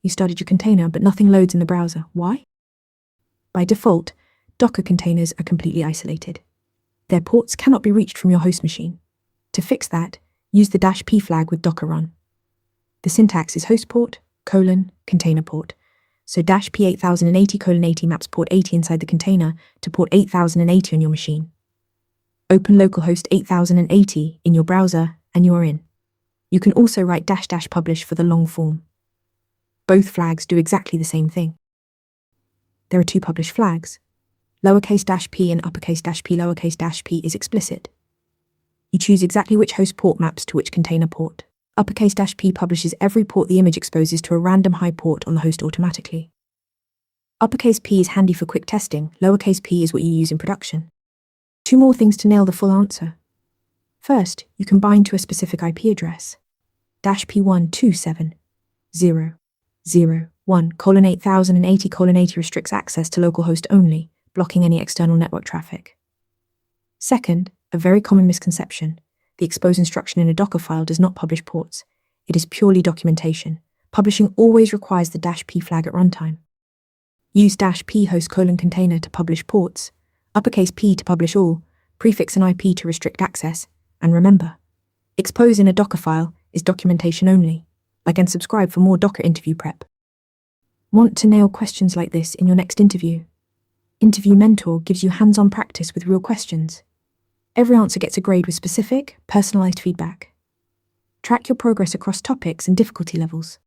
You started your container, but nothing loads in the browser. Why? By default, Docker containers are completely isolated. Their ports cannot be reached from your host machine. To fix that, use the -p flag with Docker run. The syntax is host port, container port. So -p 8080:80 maps port 80 inside the container to port 8080 on your machine. Open localhost 8080 in your browser and you are in. You can also write --publish for the long form. Both flags do exactly the same thing. There are two publish flags. Lowercase -p and uppercase -p. Lowercase -p is explicit. You choose exactly which host port maps to which container port. Uppercase -p publishes every port the image exposes to a random high port on the host automatically. Uppercase P is handy for quick testing. Lowercase p is what you use in production. Two more things to nail the full answer. First, you can bind to a specific IP address. -p127.0.0.1:8080 restricts access to localhost only, blocking any external network traffic. Second, a very common misconception. The expose instruction in a Dockerfile does not publish ports. It is purely documentation. Publishing always requires the -p flag at runtime. Use -p host container to publish ports, uppercase P to publish all, prefix an IP to restrict access, and remember, expose in a Dockerfile is documentation only. Like and subscribe for more Docker interview prep. Want to nail questions like this in your next interview? Interview Mentor gives you hands-on practice with real questions. Every answer gets a grade with specific, personalized feedback. Track your progress across topics and difficulty levels.